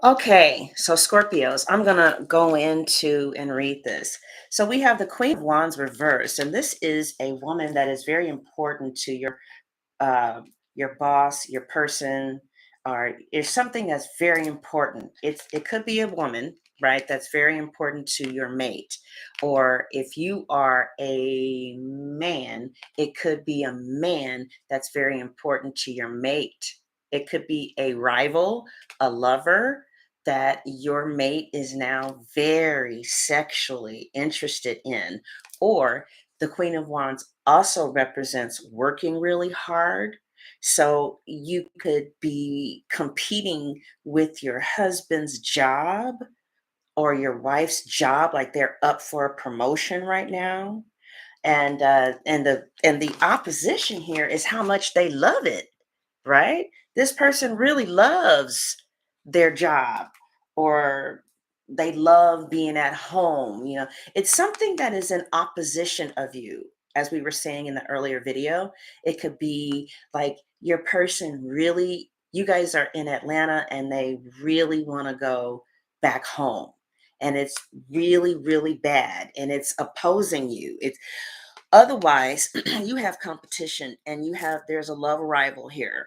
Okay, so Scorpios, I'm gonna go into and read this. So we have the Queen of Wands reversed, and this is a woman that is very important to uh, your boss, your person, or is something that's very important. It could be a woman, right? That's very important to your mate, or if you are a man, it could be a man that's very important to your mate. It could be a rival, a lover that your mate is now very sexually interested in, or the Queen of Wands also represents working really hard. So you could be competing with your husband's job or your wife's job, like they're up for a promotion right now. And the opposition here is how much they love it, right? This person really loves their job, or they love being at home. It's something that is in opposition of you. As we were saying in the earlier video, it could be like your person really, you guys are in Atlanta and they really want to go back home. And it's really, really bad and it's opposing you. It's otherwise, you have competition and there's a love rival here.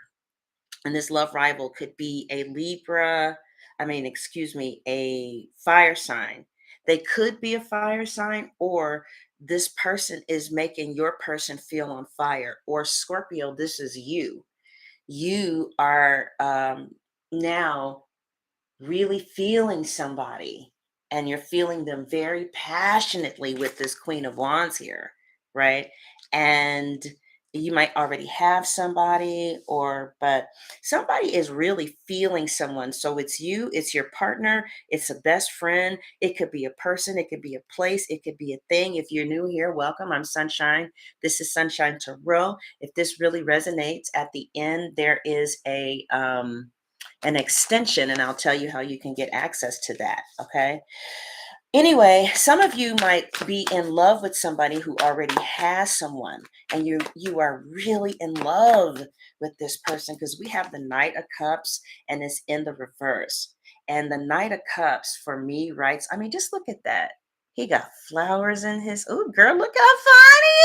And this love rival could be a Libra, excuse me, a fire sign. They could be a fire sign, or this person is making your person feel on fire. Or Scorpio, this is you. You are now really feeling somebody, and you're feeling them very passionately with this Queen of Wands here, right? And you might already have somebody, but somebody is really feeling someone. So it's you, it's your partner, it's a best friend, it could be a person, it could be a place, it could be a thing. If you're new here, welcome. I'm Sunshine. This is Sunshine Tarot. If this really resonates, at the end there is an extension, and I'll tell you how you can get access to that. Okay. Anyway, some of you might be in love with somebody who already has someone, and you are really in love with this person, because we have the Knight of Cups and it's in the reverse. And the Knight of Cups for me writes, just look at that. He got flowers in his, oh girl, look how fine he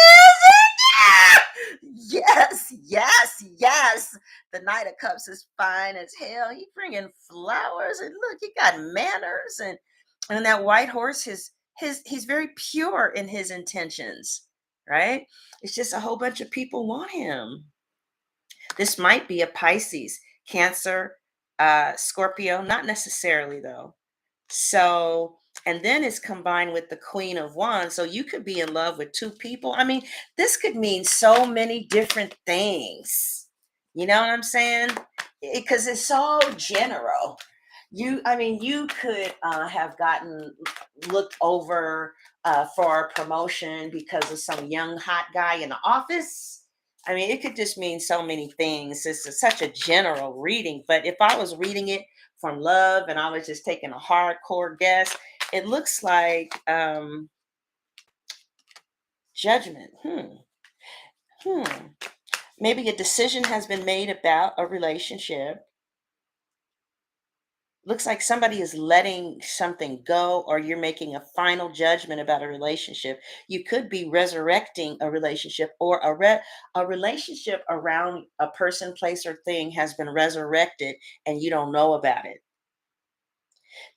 is. Yes, yes, yes. The Knight of Cups is fine as hell. He bringing flowers, and look, he got manners, and that white horse, he's very pure in his intentions, right? It's just a whole bunch of people want him. This might be a Pisces, Cancer, Scorpio, not necessarily though. So, and then it's combined with the Queen of Wands. So you could be in love with two people. This could mean so many different things. You know what I'm saying? Because it's so general. You could have gotten looked over for a promotion because of some young hot guy in the office. It could just mean so many things. Such a general reading. But if I was reading it from love and I was just taking a hardcore guess, it looks like judgment. Maybe a decision has been made about a relationship. Looks like somebody is letting something go, or you're making a final judgment about a relationship. You could be resurrecting a relationship, or a relationship around a person, place, or thing has been resurrected and you don't know about it.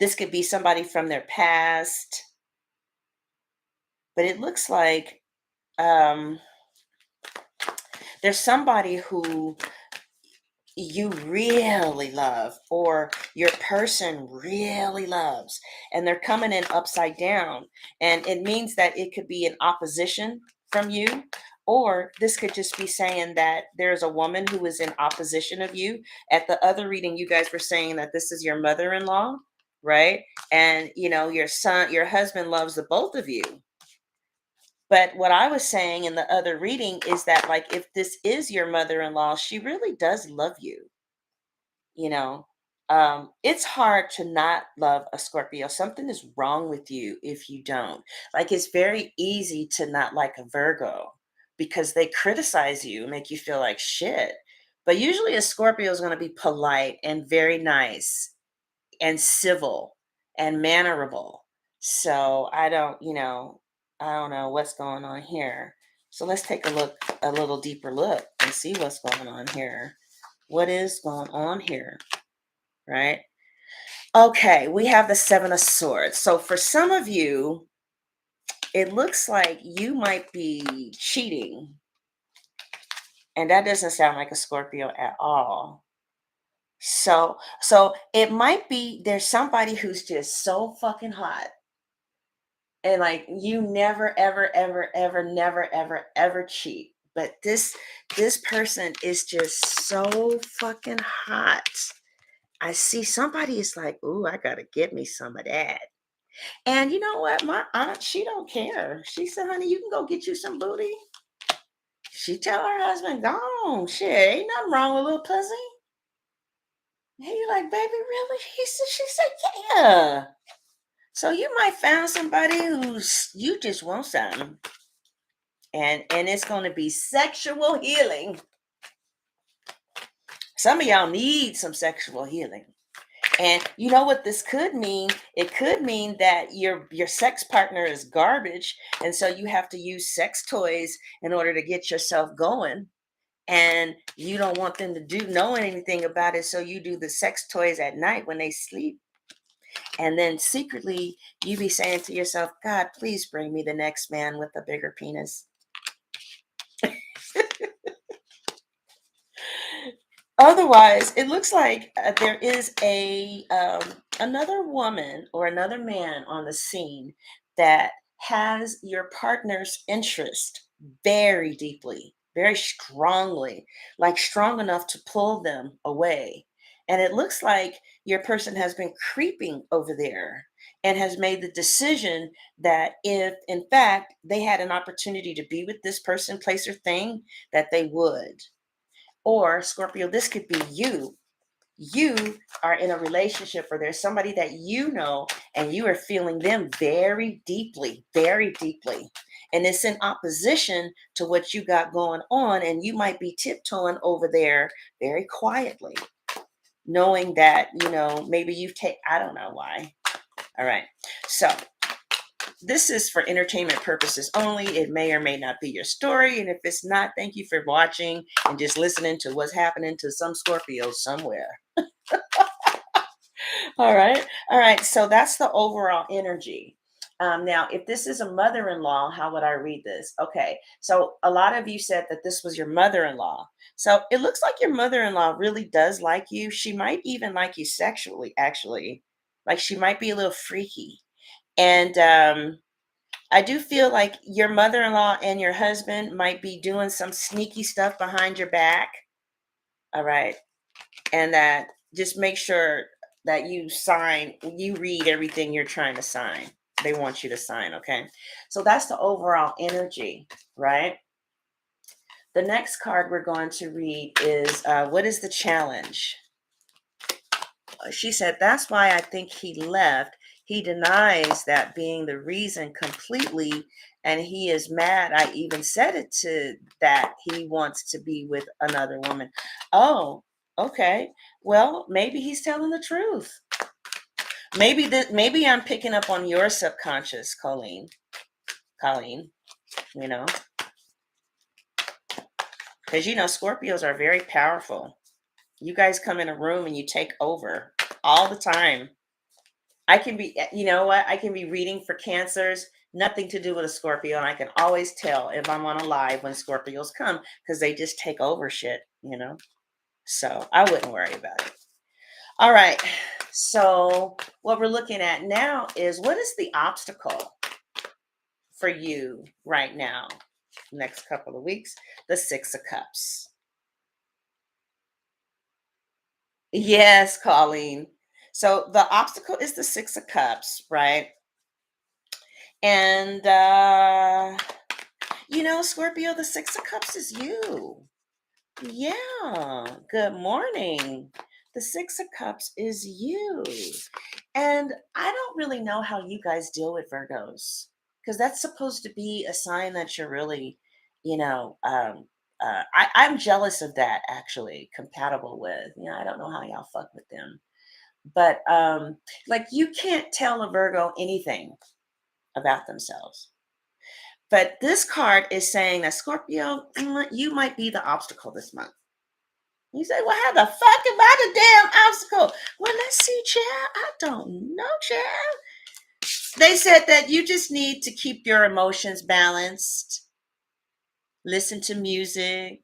This could be somebody from their past, but it looks like um, there's somebody who you really love, or your person really loves, and they're coming in upside down, and it means that it could be in opposition from you, or this could just be saying that there's a woman who is in opposition of you. At the other reading, you guys were saying that this is your mother-in-law, right? And your husband loves the both of you. But what I was saying in the other reading is that, like, if this is your mother-in-law, she really does love you. you know it's hard to not love a Scorpio. Something is wrong with you if you don't. Like, it's very easy to not like a Virgo because they criticize you, make you feel like shit. But usually a Scorpio is going to be polite and very nice, and civil and mannerable. So I don't know what's going on here. So let's take a look, a little deeper look and see what's going on here. What is going on here, right? Okay, we have the Seven of Swords. So for some of you, it looks like you might be cheating. And that doesn't sound like a Scorpio at all. So it might be there's somebody who's just so fucking hot. And like you never, ever, ever, ever, never, ever, ever cheat. But this person is just so fucking hot. I see somebody is like, ooh, I gotta get me some of that. And you know what? My aunt, she don't care. She said, honey, you can go get you some booty. She tell her husband, go on. Shit, ain't nothing wrong with a little pussy. He like, baby, really? She said, yeah. So you might find somebody who's you just want something. And it's gonna be sexual healing. Some of y'all need some sexual healing. And you know what this could mean? It could mean that your sex partner is garbage, and so you have to use sex toys in order to get yourself going. And you don't want them to know anything about it, so you do the sex toys at night when they sleep. And then secretly you be saying to yourself, God, please bring me the next man with a bigger penis. Otherwise, it looks like there is a another woman or another man on the scene that has your partner's interest very deeply, very strongly, like strong enough to pull them away. And it looks like your person has been creeping over there and has made the decision that if, in fact, they had an opportunity to be with this person, place, or thing, that they would. Or Scorpio, this could be you. You are in a relationship or there's somebody that you know and you are feeling them very deeply, very deeply. And it's in opposition to what you got going on. And you might be tiptoeing over there very quietly, knowing that, maybe I don't know why. All right. So this is for entertainment purposes only. It may or may not be your story. And if it's not, thank you for watching and just listening to what's happening to some Scorpios somewhere. All right. All right. So that's the overall energy. Now, if this is a mother in law, how would I read this? Okay. So a lot of you said that this was your mother in law. So it looks like your mother in law really does like you. She might even like you sexually, actually. Like she might be a little freaky. And I do feel like your mother-in-law and your husband might be doing some sneaky stuff behind your back. All right. And that just make sure that you read everything you're trying to sign. They want you to sign, okay? So that's the overall energy, right? The next card we're going to read is what is the challenge? She said, that's why I think he left. He denies that being the reason completely. And he is mad. I even said it to that he wants to be with another woman. Oh, okay. Well, maybe he's telling the truth. Maybe I'm picking up on your subconscious, Colleen. Colleen, you know, because Scorpios are very powerful. You guys come in a room and you take over all the time. I can be, you know what? I can be reading for cancers, nothing to do with a Scorpio. And I can always tell if I'm on a live when Scorpios come because they just take over shit. So I wouldn't worry about it. All right. So what we're looking at now is what is the obstacle for you right now, next couple of weeks? The Six of Cups. Yes, Colleen. So the obstacle is the Six of Cups, right? And Scorpio, the Six of Cups is you. Yeah. Good morning. The Six of Cups is you. And I don't really know how you guys deal with Virgos because that's supposed to be a sign that you're really, I'm jealous of that actually, compatible with. I don't know how y'all fuck with them. But like you can't tell a Virgo anything about themselves. But this card is saying that Scorpio, you might be the obstacle this month. You say, well, how the fuck am I the damn obstacle? Well, let's see, child. I don't know, child. They said that you just need to keep your emotions balanced, listen to music,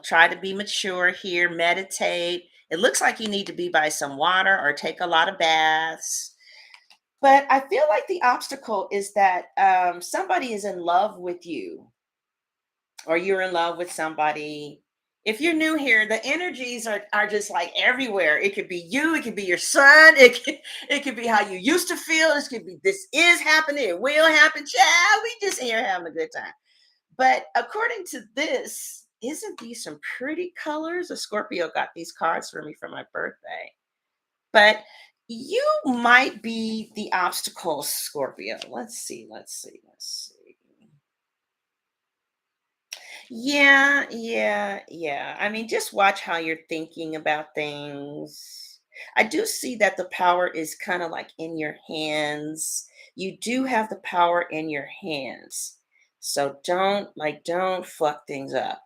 try to be mature here, meditate. It looks like you need to be by some water or take a lot of baths. But I feel like the obstacle is that somebody is in love with you or you're in love with somebody. If you're new here, the energies are just like everywhere. It could be you, it could be your son, it could be how you used to feel. This could be this is happening, it will happen. Child, we just here having a good time. But according to this, isn't these some pretty colors? A Scorpio got these cards for me for my birthday. But you might be the obstacle, Scorpio. Let's see. Yeah. I mean, just watch how you're thinking about things. I do see that the power is kind of like in your hands. You do have the power in your hands. So don't fuck things up.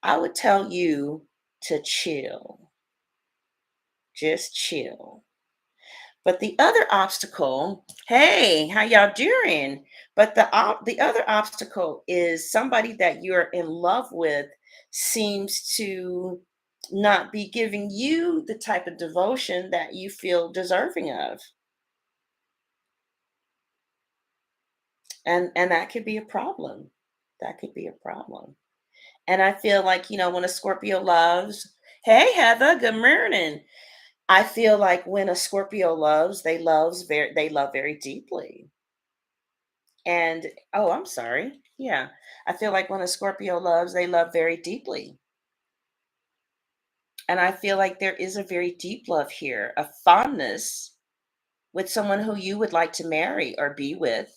I would tell you to chill. Just chill. But the other obstacle, hey, how y'all doing? But the other obstacle is somebody that you're in love with seems to not be giving you the type of devotion that you feel deserving of. And that could be a problem. That could be a problem. And I feel like, when a Scorpio loves, hey Heather, good morning. I feel like when a Scorpio loves, they love very deeply. And oh, I'm sorry. Yeah. I feel like when a Scorpio loves, they love very deeply. And I feel like there is a very deep love here, a fondness with someone who you would like to marry or be with.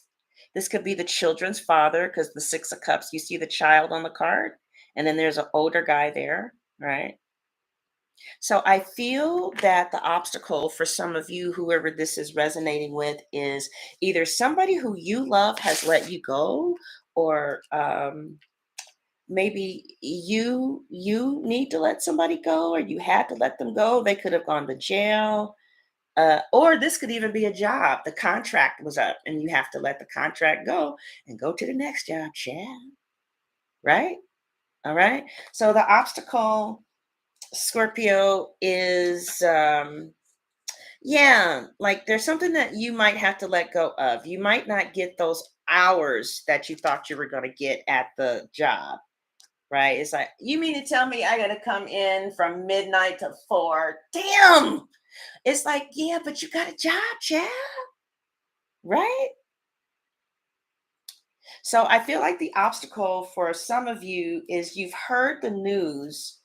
This could be the children's father because the 6 of Cups, you see the child on the card, and then there's an older guy there, right? So I feel that the obstacle for some of you, whoever this is resonating with, is either somebody who you love has let you go, or maybe you need to let somebody go, or you had to let them go. They could have gone to jail, or this could even be a job. The contract was up, and you have to let the contract go and go to the next job, Chad. Right? All right. So the obstacle, Scorpio, is yeah, like there's something that you might have to let go of. You might not get those hours that you thought you were going to get at the job, right? It's like, you mean to tell me I got to come in from midnight to 4? Damn. It's like, yeah, but you got a job, Chad, right? So I feel like the obstacle for some of you is you've heard the news,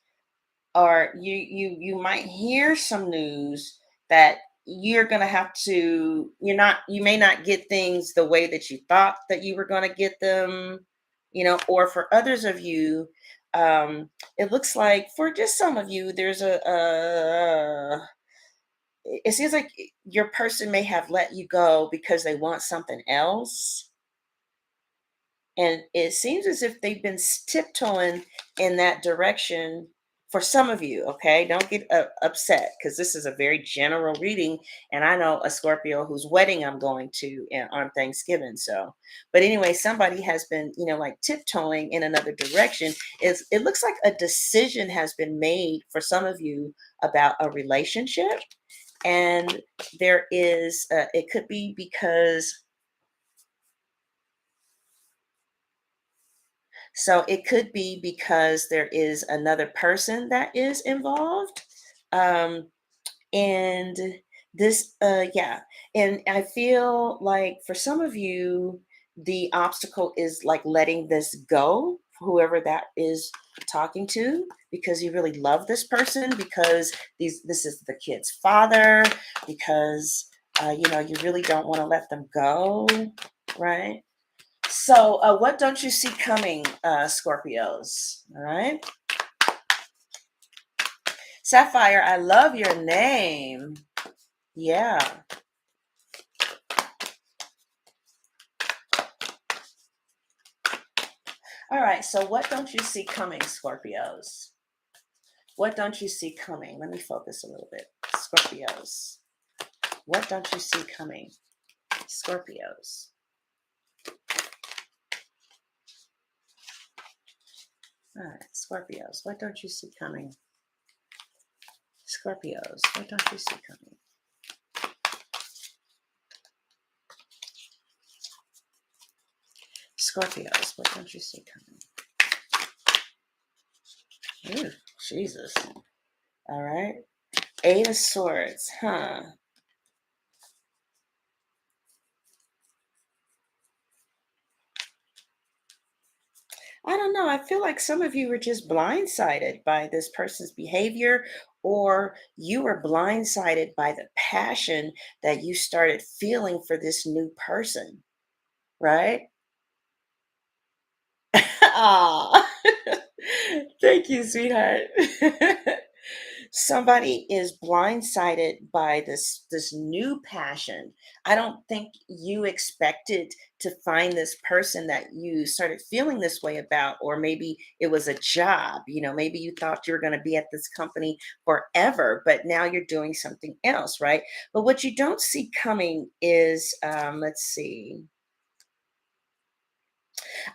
or you might hear some news that you may not get things the way that you thought that you were going to get them, or for others of you, it looks like for just some of you there's it seems like your person may have let you go because they want something else. And it seems as if they've been tiptoeing in that direction for some of you. Okay. Don't get upset because this is a very general reading. And I know a Scorpio whose wedding I'm going to on Thanksgiving. So, but anyway, somebody has been, like tiptoeing in another direction. It looks like a decision has been made for some of you about a relationship. And there is, it could be because So it could be because there is another person that is involved. Um, and yeah. And I feel like for some of you, the obstacle is like letting this go, whoever that is talking to, because you really love this person, because this is the kid's father, because, you really don't want to let them go, right? So, what don't you see coming, Scorpios? All right. Sapphire, I love your name. Yeah. All right. So, what don't you see coming, Scorpios? What don't you see coming? Let me focus a little bit. Scorpios. What don't you see coming? Scorpios. All right. Scorpios. What don't you see coming? Scorpios. What don't you see coming? Scorpios. What don't you see coming? Ooh, Jesus. All right. Eight of Swords. Huh. I don't know. I feel like some of you were just blindsided by this person's behavior, or you were blindsided by the passion that you started feeling for this new person, right? Aw. Thank you, sweetheart. Somebody is blindsided by this new passion. I don't think you expected to find this person that you started feeling this way about, or maybe it was a job. Maybe you thought you were going to be at this company forever, but now you're doing something else, right? But what you don't see coming is, let's see,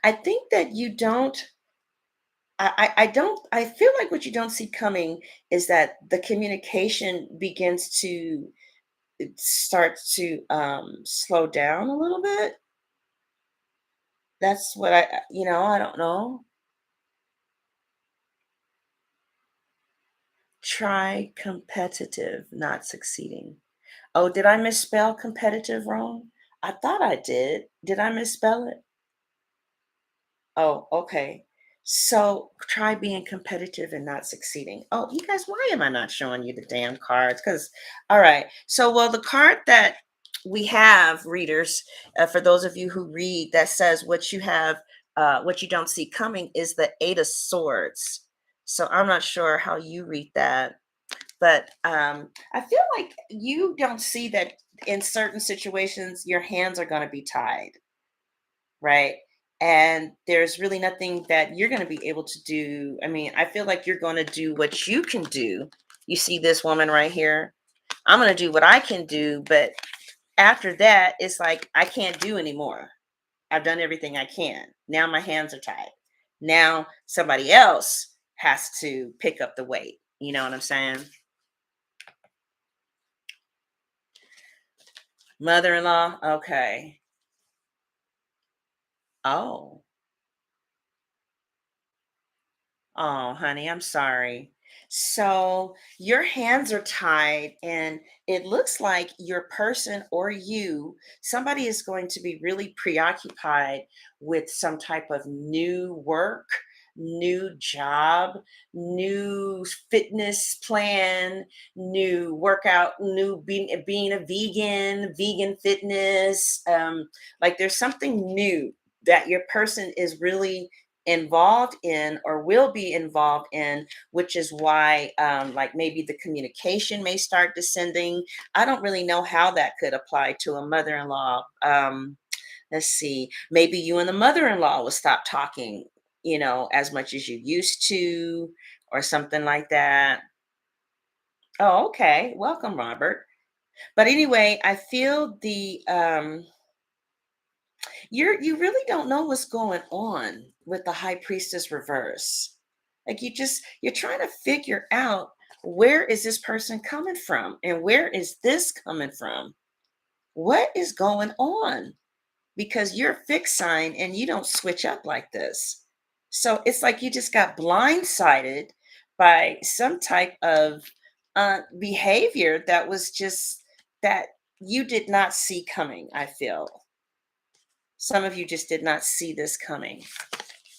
I think that you don't I don't I feel like what you don't see coming is that the communication begins to start to slow down a little bit. That's what I don't know. Try competitive, not succeeding. Oh, did I misspell competitive wrong? I thought I did. Did I misspell it? Oh, okay. So try being competitive and not succeeding. Oh, you guys, why am I not showing you the damn cards? All right. So, well, the card that we have, readers, for those of you who read, that says what you don't see coming is the Eight of Swords. So I'm not sure how you read that, but I feel like you don't see that in certain situations, your hands are going to be tied, right? And there's really nothing that you're going to be able to do. I mean, I feel like you're going to do what you can do. You see this woman right here? I'm going to do what I can do, but after that, it's like I can't do anymore. I've done everything I can. Now my hands are tied. Now somebody else has to pick up the weight. You know what I'm saying? Mother in law? Okay. Oh. Oh, honey, I'm sorry. So your hands are tied, and it looks like your person or somebody is going to be really preoccupied with some type of new work, new job, new fitness plan, new workout, new being a vegan fitness. Like there's something new that your person is really involved in or will be involved in, which is why like maybe the communication may start descending. I don't really know how that could apply to a mother-in-law. Let's see, maybe you and the mother-in-law will stop talking, as much as you used to, or something like that. Oh, okay, welcome, Robert. But anyway, I feel you really don't know what's going on with the high priestess reverse. Like you're trying to figure out, where is this person coming from and where is this coming from? What is going on? Because you're a fixed sign and you don't switch up like this. So it's like you just got blindsided by some type of behavior that was just that you did not see coming, I feel. Some of you just did not see this coming,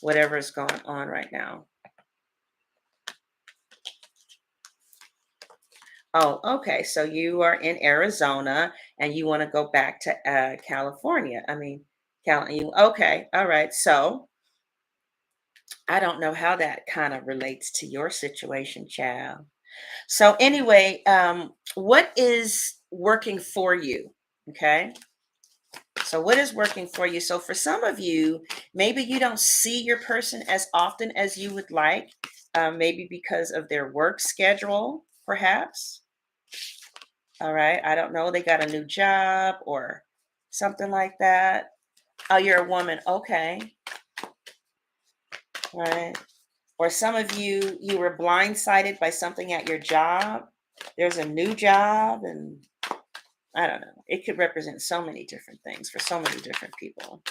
whatever is going on right now. Oh, okay. So you are in Arizona and you want to go back to California. I mean, okay. All right. So I don't know how that kind of relates to your situation, child. So anyway, what is working for you? Okay. So what is working for you? So for some of you, maybe you don't see your person as often as you would like, maybe because of their work schedule, perhaps. All right. I don't know. They got a new job or something like that. Oh, you're a woman. Okay. Right. Or some of you, you were blindsided by something at your job. There's a new job, and I don't know. It could represent so many different things for so many different people.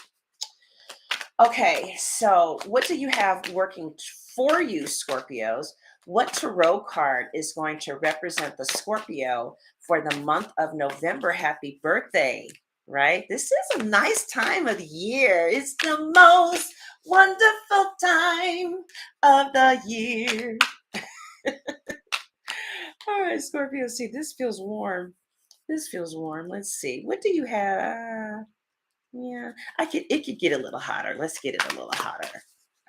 Okay, so what do you have working for you, Scorpios? What tarot card is going to represent the Scorpio for the month of November? Happy birthday, right? This is a nice time of the year. It's the most wonderful time of the year. All right, Scorpio, see, this feels warm. This feels warm. Let's see. What do you have? Yeah, it could get a little hotter. Let's get it a little hotter.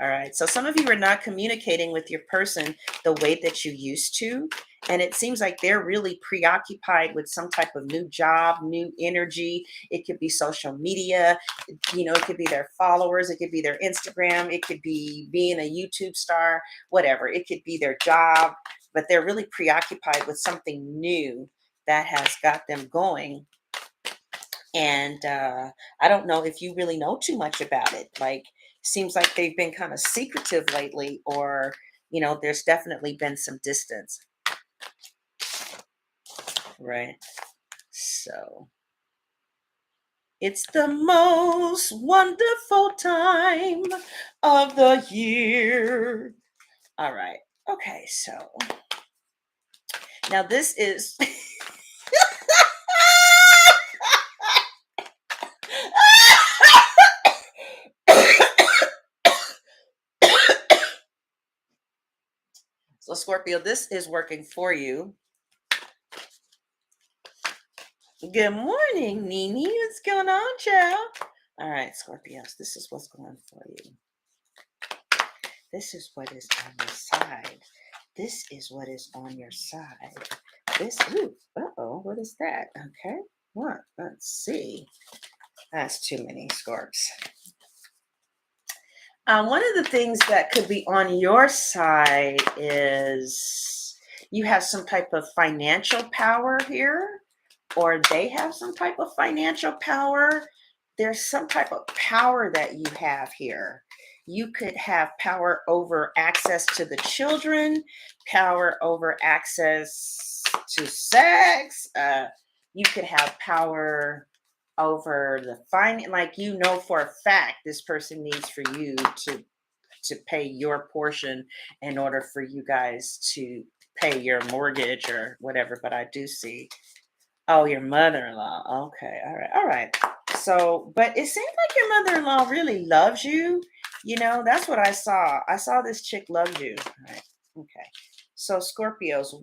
All right. So some of you are not communicating with your person the way that you used to. And it seems like they're really preoccupied with some type of new job, new energy. It could be social media, it could be their followers, it could be their Instagram, it could be being a YouTube star, whatever. It could be their job, but they're really preoccupied with something new that has got them going. And I don't know if you really know too much about it. Like, seems like they've been kind of secretive lately, or, there's definitely been some distance, right? So it's the most wonderful time of the year. All right. Okay. So now this is. So, Scorpio, this is working for you. Good morning, Nini. What's going on, child? All right, Scorpios, this is what's going for you. This is what is on your side. This is what is on your side. What is that? Okay, what? Let's see. That's too many Scorps. One of the things that could be on your side is you have some type of financial power here, or they have some type of financial power. There's some type of power that you have here. You could have power over access to the children, power over access to sex. You could have power over the fine, like, for a fact this person needs for you to pay your portion in order for you guys to pay your mortgage or whatever. But I do see, oh, your mother-in-law. Okay, all right. So, but it seems like your mother-in-law really loves you. That's what I saw. I saw this chick loves you. All right. Okay. So, Scorpios,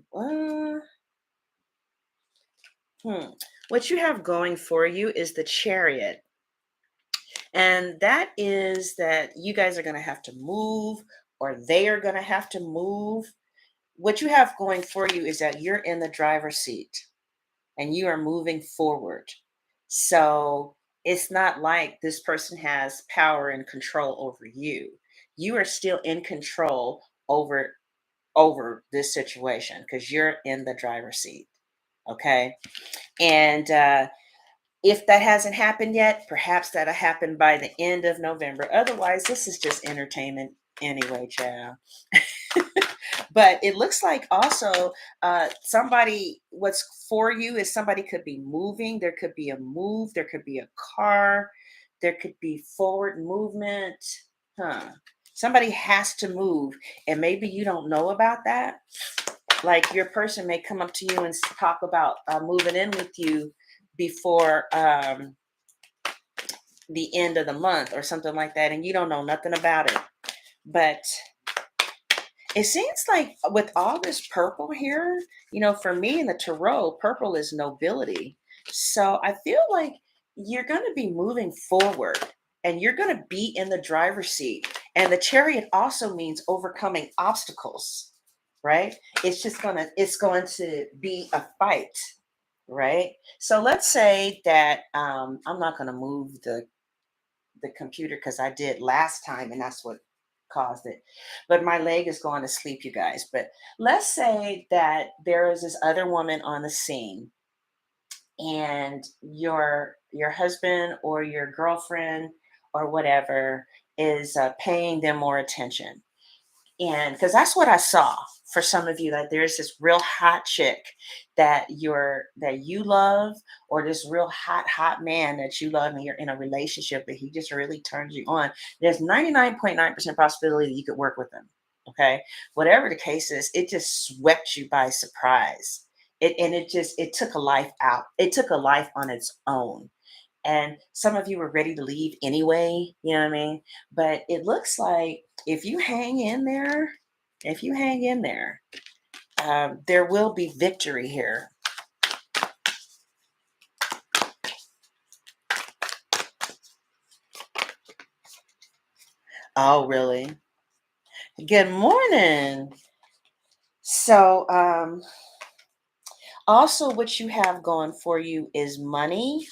what you have going for you is the Chariot. And that is that you guys are going to have to move, or they are going to have to move. What you have going for you is that you're in the driver's seat and you are moving forward. So it's not like this person has power and control over you. You are still in control over this situation because you're in the driver's seat. Okay. And if that hasn't happened yet, perhaps that'll happen by the end of November. Otherwise, this is just entertainment anyway, child. But it looks like also somebody, what's for you is somebody could be moving. There could be a move. There could be a car. There could be forward movement. Somebody has to move. And maybe you don't know about that. Like, your person may come up to you and talk about moving in with you before the end of the month or something like that, and you don't know nothing about it. But it seems like with all this purple here, for me in the tarot, purple is nobility. So I feel like you're going to be moving forward and you're going to be in the driver's seat. And the Chariot also means overcoming obstacles. right? It's going to be a fight, right? So let's say that I'm not going to move the computer because I did last time and that's what caused it. But my leg is going to sleep, you guys. But let's say that there is this other woman on the scene and your husband or your girlfriend or whatever is paying them more attention, and because that's what I saw for some of you, that there's this real hot chick that you love, or this real hot man that you love, and you're in a relationship that he just really turns you on. There's 99.9% possibility that you could work with him. Okay. Whatever the case is, it just swept you by surprise. It took a life out. It took a life on its own, and some of you were ready to leave anyway, you know what I mean? But it looks like if you hang in there, if you hang in there, there will be victory here. Oh, really? Good morning. So, also, what you have going for you is money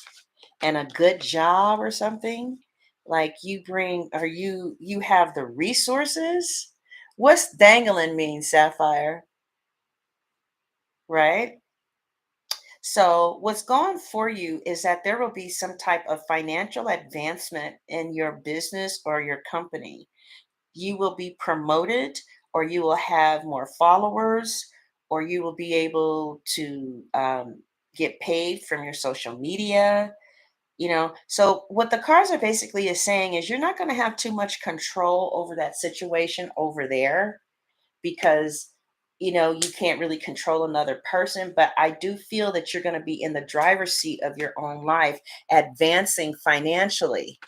and a good job or something. Like you bring, or you have the resources. What's dangling mean, Sapphire? Right? So, what's going for you is that there will be some type of financial advancement in your business or your company. You will be promoted, or you will have more followers, or you will be able to get paid from your social media. So what the cards are basically is saying is you're not going to have too much control over that situation over there, because you can't really control another person, but I do feel that you're going to be in the driver's seat of your own life, advancing financially,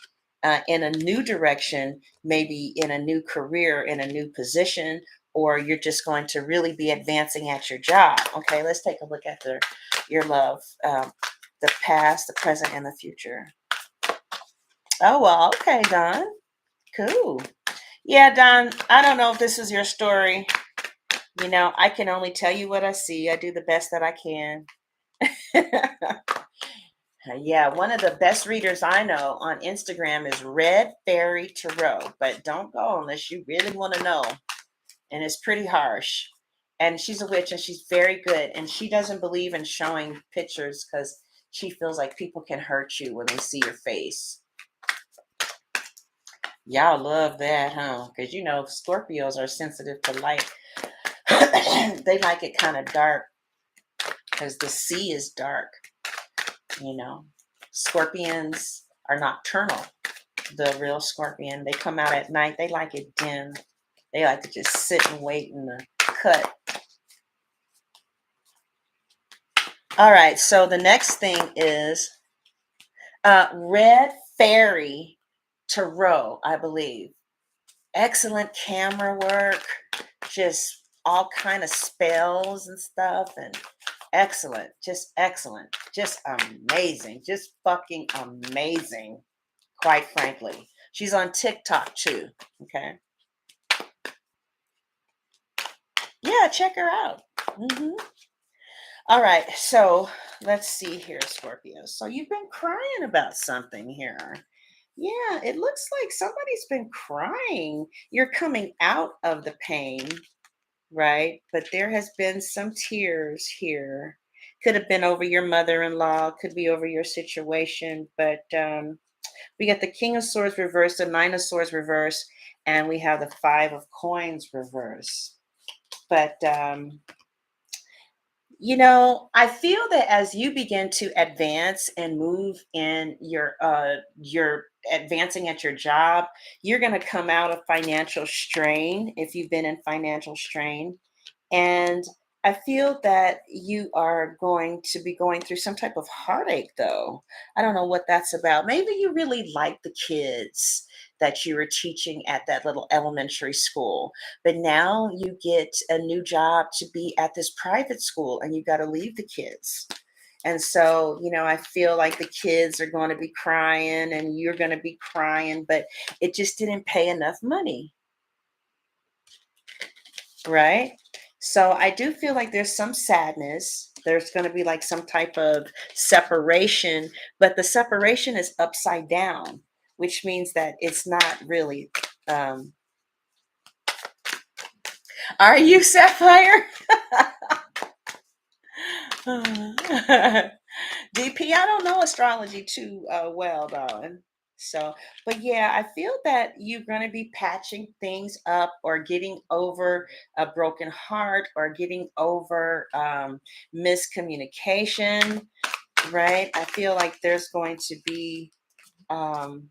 in a new direction, maybe in a new career, in a new position, or you're just going to really be advancing at your job. Okay, let's take a look at your love, the past, the present, and the future. Oh, well, okay, Don. Cool. Yeah, Don, I don't know if this is your story. I can only tell you what I see. I do the best that I can. Yeah, one of the best readers I know on Instagram is Red Fairy Tarot, but don't go unless you really want to know. And it's pretty harsh. And she's a witch and she's very good. And she doesn't believe in showing pictures because she feels like people can hurt you when they see your face. Y'all love that, huh? Because Scorpios are sensitive to light. They like it kind of dark because the sea is dark. You know, Scorpions are nocturnal. The real scorpion, they come out at night. They like it dim. They like to just sit and wait in the cut. All right, so the next thing is Red Fairy Tarot, I believe. Excellent camera work, just all kind of spells and stuff, and excellent, just amazing, just fucking amazing, quite frankly. She's on TikTok too. Okay. Yeah, check her out. All right, so let's see here, Scorpio. So you've been crying about something here. Yeah, it looks like somebody's been crying. You're coming out of the pain, right? But there has been some tears here. Could have been over your mother-in-law, could be over your situation, but we got the King of Swords reversed, the Nine of Swords reversed, and we have the Five of Coins reversed. But I feel that as you begin to advance and move in your advancing at your job, you're going to come out of financial strain if you've been in financial strain. And I feel that you are going to be going through some type of heartache, though. I don't know what that's about. Maybe you really like the kids that you were teaching at that little elementary school, but now you get a new job to be at this private school and you got to leave the kids. And so, I feel like the kids are going to be crying and you're going to be crying, but it just didn't pay enough money, right? So I do feel like there's some sadness. There's going to be like some type of separation, but the separation is upside down, which means that it's not really. Um, are you Sapphire? DP, I don't know astrology too well, darling. So, but yeah, I feel that you're going to be patching things up or getting over a broken heart or getting over miscommunication, right? I feel like there's going to be, um,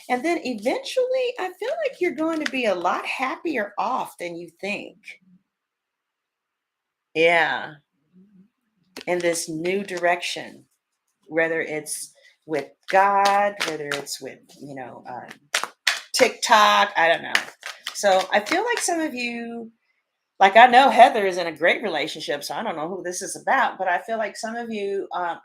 and then eventually, I feel like you're going to be a lot happier off than you think. Yeah, in this new direction, whether it's with God, whether it's with, TikTok, I don't know. So I feel like some of you, like I know Heather is in a great relationship, so I don't know who this is about, but I feel like some of you are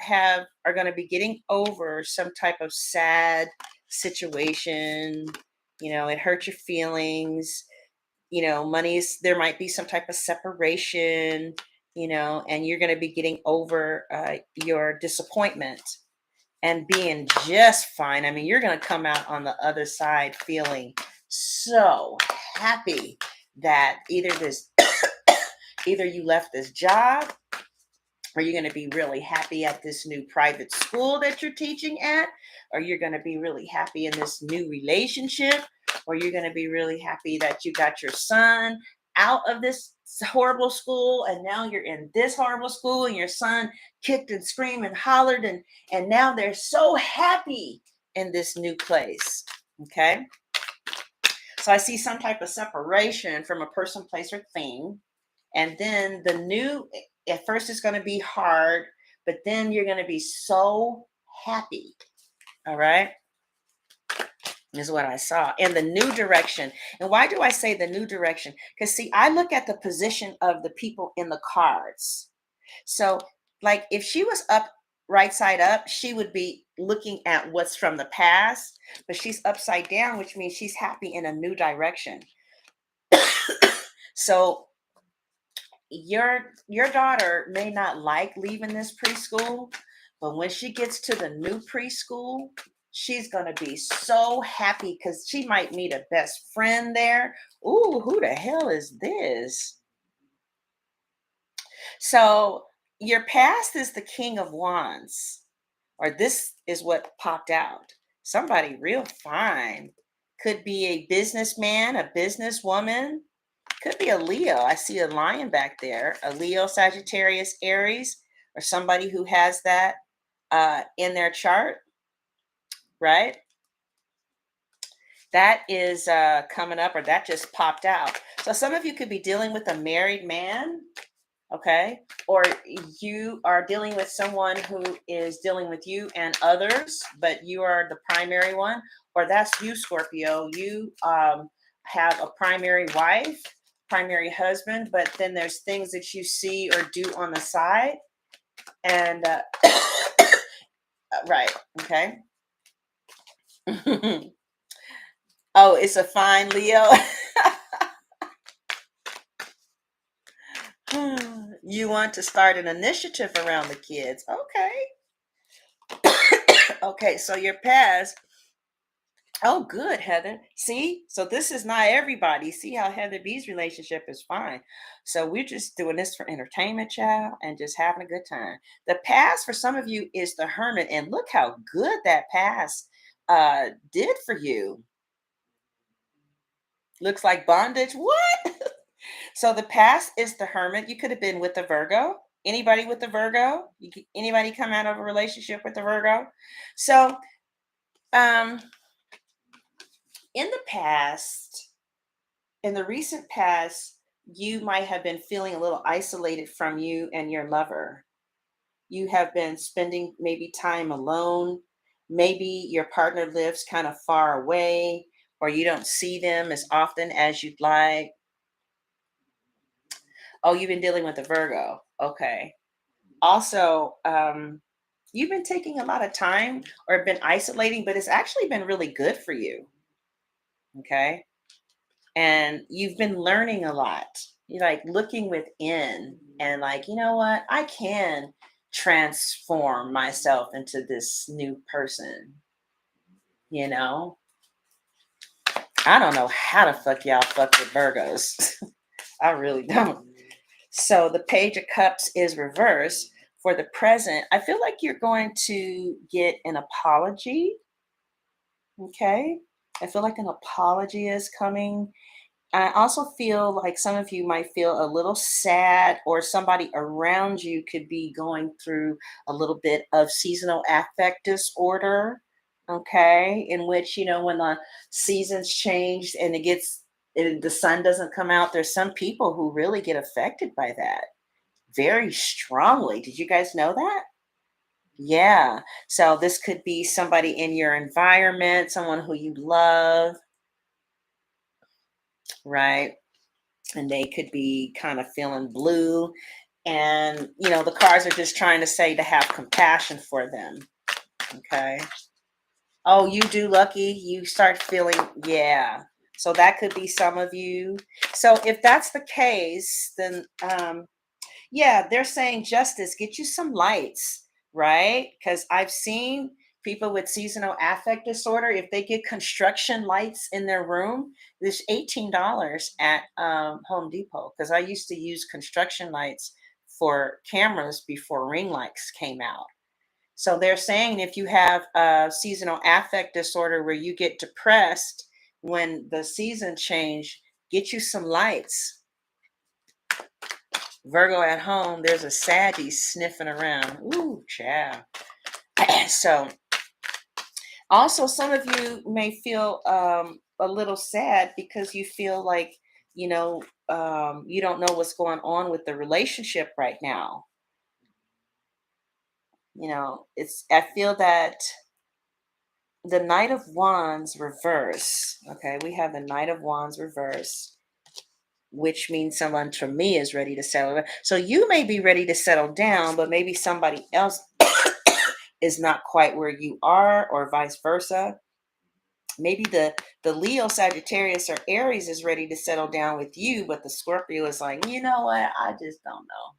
going to be getting over some type of sad situation. It hurt your feelings. Money's there might be some type of separation. And you're going to be getting over your disappointment and being just fine. I mean, you're going to come out on the other side feeling so happy that either you left this job, or you're going to be really happy at this new private school that you're teaching at, or you're going to be really happy in this new relationship, or you're going to be really happy that you got your son out of this horrible school and now you're in this horrible school and your son kicked and screamed and hollered and now they're so happy in this new place. Okay, so I see some type of separation from a person, place, or thing. And then the new, at first it's going to be hard, but then you're going to be so happy. All right. Is what I saw in the new direction. And why do I say the new direction? Because see, I look at the position of the people in the cards. So, like if she was up right side up, she would be looking at what's from the past, but she's upside down, which means she's happy in a new direction. So your daughter may not like leaving this preschool, but when she gets to the new preschool, she's going to be so happy because she might meet a best friend there. Ooh, who the hell is this? So your past is the King of Wands, or this is what popped out. Somebody real fine. Could be a businessman, a businesswoman, could be a Leo. I see a lion back there, a Leo, Sagittarius, Aries, or somebody who has that in their chart, right? That is coming up, or that just popped out. So some of you could be dealing with a married man, okay? Or you are dealing with someone who is dealing with you and others, but you are the primary one, or that's you, Scorpio. You have a primary wife, primary husband, but then there's things that you see or do on the side. And, right, okay. Oh, it's a fine Leo. You want to start an initiative around the kids. Okay. Okay, so your past. Oh, good, Heather. See, so this is not everybody. See how Heather B's relationship is fine. So we're just doing this for entertainment, child, and just having a good time. The past for some of you is the Hermit, and look how good that past did for you. Looks like bondage. What? So the past is the Hermit. You could have been with the Virgo. Anybody with the Virgo? Anybody come out of a relationship with the Virgo? So, um, in the past, in the recent past, you might have been feeling a little isolated from you and your lover. You have been spending maybe time alone. Maybe your partner lives kind of far away, or you don't see them as often as you'd like. Oh, you've been dealing with a Virgo. Okay. Also, you've been taking a lot of time or been isolating, but it's actually been really good for you. Okay. And you've been learning a lot. You're like looking within and like, you know what? I can transform myself into this new person, you know? I don't know how the fuck y'all fuck with Virgos. I really don't. So the Page of Cups is reversed for the present. I feel like you're going to get an apology. Okay. I feel like an apology is coming. I also feel like some of you might feel a little sad, or somebody around you could be going through a little bit of seasonal affect disorder. Okay. In which, when the seasons change and the sun doesn't come out, there's some people who really get affected by that very strongly. Did you guys know that? Yeah. So this could be somebody in your environment, someone who you love, right? And they could be kind of feeling blue. And, the cards are just trying to say to have compassion for them. Okay. Oh, you do, Lucky. You start feeling, yeah. So that could be some of you. So if that's the case, then yeah, they're saying, Justice, get you some lights, right? Because I've seen people with seasonal affect disorder, if they get construction lights in their room, there's $18 at Home Depot. Because I used to use construction lights for cameras before ring lights came out. So they're saying if you have a seasonal affect disorder where you get depressed when the season change, get you some lights. Virgo at home, there's a Saggy sniffing around. Ooh, child. So, also, some of you may feel a little sad because you feel like, you don't know what's going on with the relationship right now. I feel that the Knight of Wands reverse. Okay, we have the Knight of Wands reverse, which means someone to me is ready to settle. So you may be ready to settle down, but maybe somebody else is not quite where you are, or vice versa. Maybe the Leo, Sagittarius, or Aries is ready to settle down with you, but the Scorpio is like, you know what? I just don't know.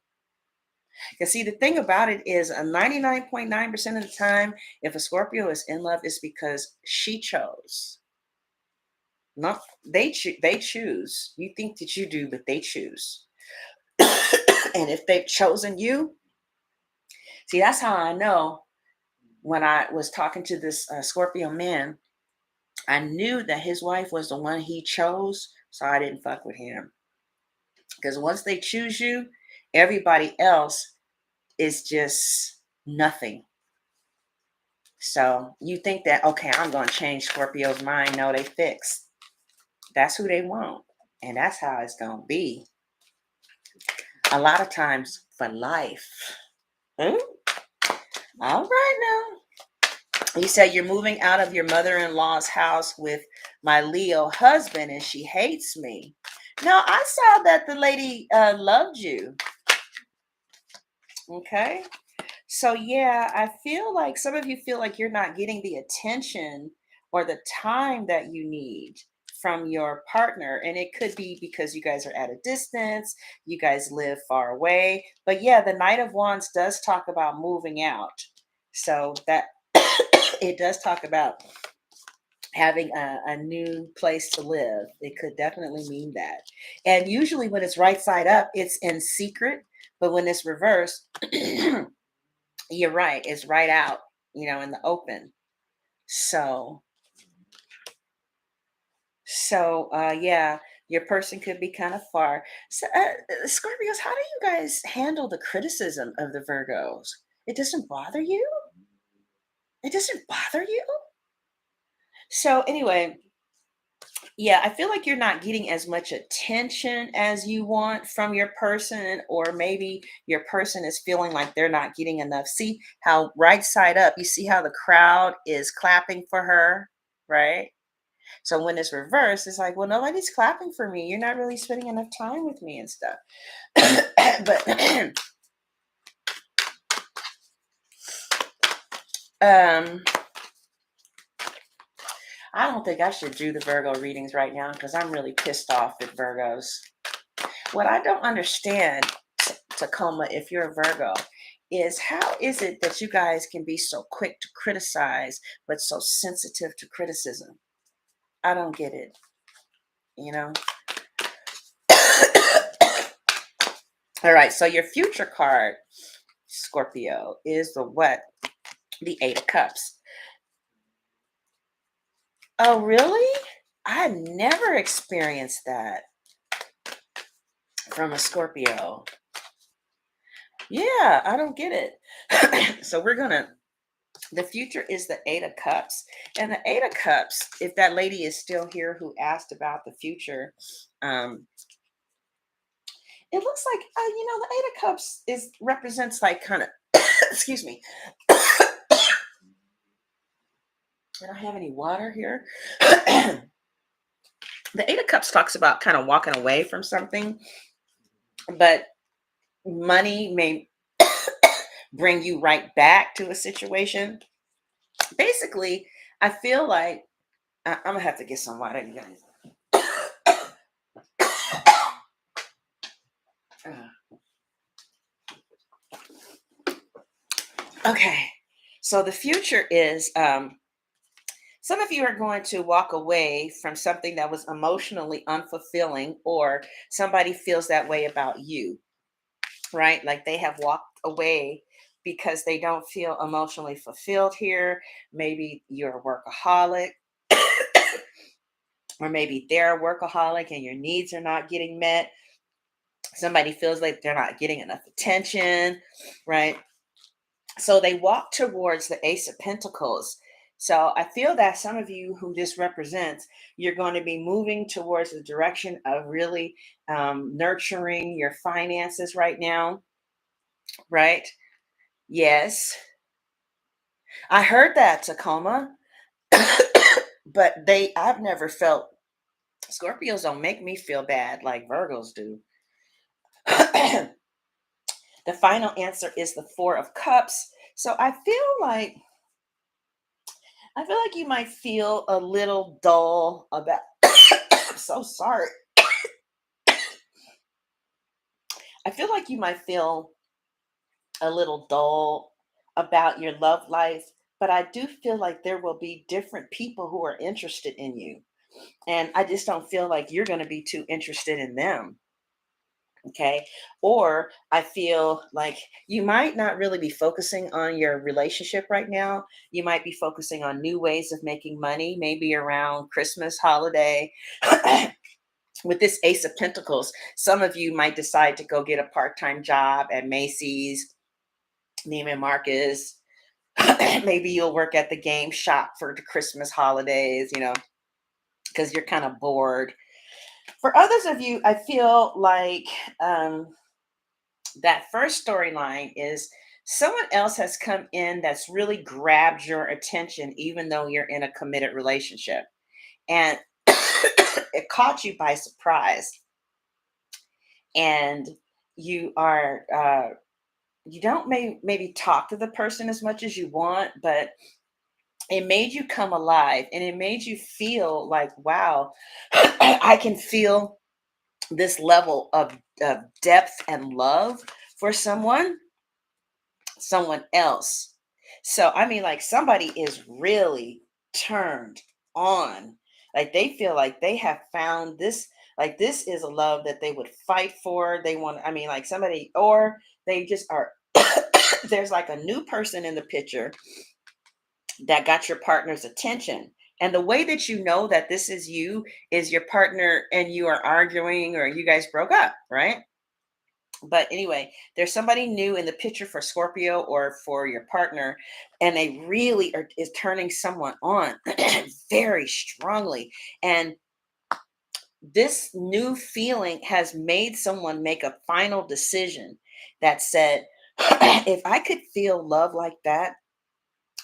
Because see, the thing about it is, 99.9% of the time, if a Scorpio is in love, it's because she chose. Not they choose. You think that you do, but they choose. And if they've chosen you, see, that's how I know. When I was talking to this Scorpio man, I knew that his wife was the one he chose, so I didn't fuck with him. Because once they choose you, everybody else is just nothing. So you think that, okay, I'm going to change Scorpio's mind. No, they fixed. That's who they want. And that's how it's going to be. A lot of times for life. Hmm? All right now. You said you're moving out of your mother-in-law's house with my Leo husband and she hates me. No, I saw that the lady loved you. Okay. So yeah, I feel like some of you feel like you're not getting the attention or the time that you need from your partner. And it could be because you guys are at a distance, you guys live far away. But yeah, the Knight of Wands does talk about moving out. So that it does talk about having a new place to live. It could definitely mean that. And usually when it's right side up, it's in secret. But when it's reversed, you're right, it's right out, in the open. So, yeah, your person could be kind of far. So, Scorpios, how do you guys handle the criticism of the Virgos? It doesn't bother you? It doesn't bother you? So, anyway, yeah, I feel like you're not getting as much attention as you want from your person, or maybe your person is feeling like they're not getting enough. See how right side up, you see how the crowd is clapping for her, right? So when it's reversed, it's like, well, nobody's clapping for me. You're not really spending enough time with me and stuff. But um, I don't think I should do the Virgo readings right now because I'm really pissed off at Virgos. What I don't understand, Tacoma, if you're a Virgo, is how is it that you guys can be so quick to criticize, but so sensitive to criticism? I don't get it, you know? All right, so your future card, Scorpio, is the what? The Eight of Cups. Oh, really? I never experienced that from a Scorpio. Yeah, I don't get it. So we're gonna, the future is the Eight of Cups. And the Eight of Cups, if that lady is still here who asked about the future, um, it looks like the Eight of Cups is represents like kind of excuse me. I don't have any water here. The Eight of Cups talks about kind of walking away from something, but money may bring you right back to a situation. Basically, I feel like I'm gonna have to get some water, you guys. Okay, so the future is some of you are going to walk away from something that was emotionally unfulfilling, or somebody feels that way about you, right? Like they have walked away because they don't feel emotionally fulfilled here. Maybe you're a workaholic, or maybe they're a workaholic and your needs are not getting met. Somebody feels like they're not getting enough attention, right? So they walk towards the Ace of Pentacles. So I feel that some of you who this represents, you're going to be moving towards the direction of really nurturing your finances right now, right? Yes, I heard that, Tacoma. But I've never felt, Scorpios don't make me feel bad like Virgos do. The final answer is the Four of Cups. So I feel like you might feel a little dull about I'm so sorry. I feel like you might feel a little dull about your love life, but I do feel like there will be different people who are interested in you. And I just don't feel like you're going to be too interested in them. Okay. Or I feel like you might not really be focusing on your relationship right now. You might be focusing on new ways of making money, maybe around Christmas holiday. With this Ace of Pentacles, some of you might decide to go get a part-time job at Macy's, Neiman Marcus. Maybe you'll work at the game shop for the Christmas holidays, because you're kind of bored. For others of you, I feel like that first storyline is someone else has come in that's really grabbed your attention, even though you're in a committed relationship. And it caught you by surprise. And you are, you don't maybe talk to the person as much as you want, but it made you come alive and it made you feel like, wow, I can feel this level of depth and love for someone else. So, I mean, like somebody is really turned on. Like they feel like they have found this, like this is a love that they would fight for. They want, I mean, like somebody, or they just are, there's like a new person in the picture that got your partner's attention. And the way that you know that this is you is your partner and you are arguing or you guys broke up, right? But anyway, there's somebody new in the picture for Scorpio or for your partner, and they really are is turning someone on very strongly. And this new feeling has made someone make a final decision that said, if I could feel love like that,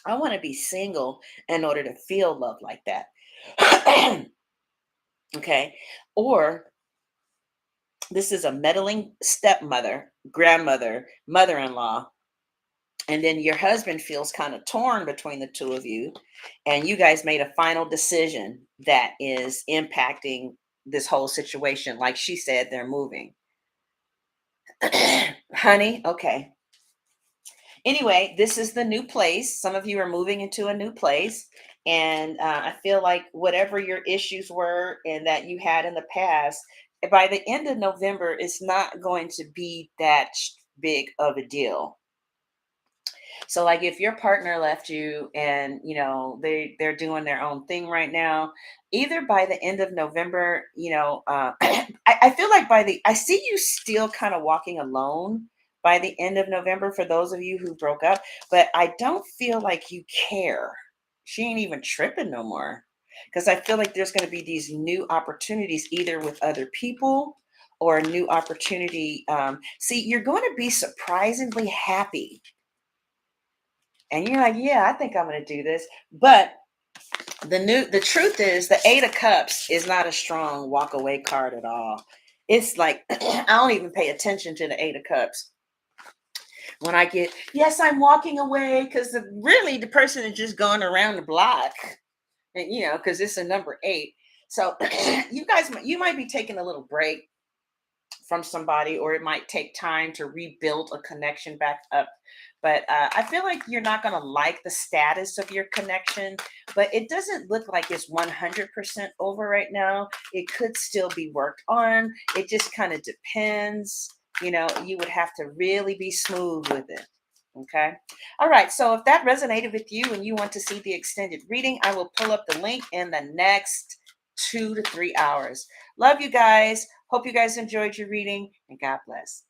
I want to be single in order to feel love like that. Okay. Or this is a meddling stepmother, grandmother, mother in law. And then your husband feels kind of torn between the two of you. And you guys made a final decision that is impacting this whole situation. Like she said, they're moving. Honey, okay. Anyway, this is the new place. Some of you are moving into a new place. And I feel like whatever your issues were and that you had in the past, by the end of November, it's not going to be that big of a deal. So like if your partner left you and they're doing their own thing right now, either by the end of November, I feel like I see you still kind of walking alone by the end of November for those of you who broke up, but I don't feel like you care. She ain't even tripping no more. Because I feel like there's going to be these new opportunities either with other people or a new opportunity. See, you're going to be surprisingly happy and you're like, yeah, I think I'm going to do this. But the truth is the 8 of Cups is not a strong walk away card at all. It's like I don't even pay attention to the 8 of Cups when I get, yes, I'm walking away, because really the person is just going around the block, and because it's a number 8. So you might be taking a little break from somebody, or it might take time to rebuild a connection back up. But I feel like you're not going to like the status of your connection, but it doesn't look like it's 100% over right now. It could still be worked on. It just kind of depends. You would have to really be smooth with it. Okay. All right. So if that resonated with you and you want to see the extended reading, I will pull up the link in the next 2 to 3 hours. Love you guys. Hope you guys enjoyed your reading, and God bless.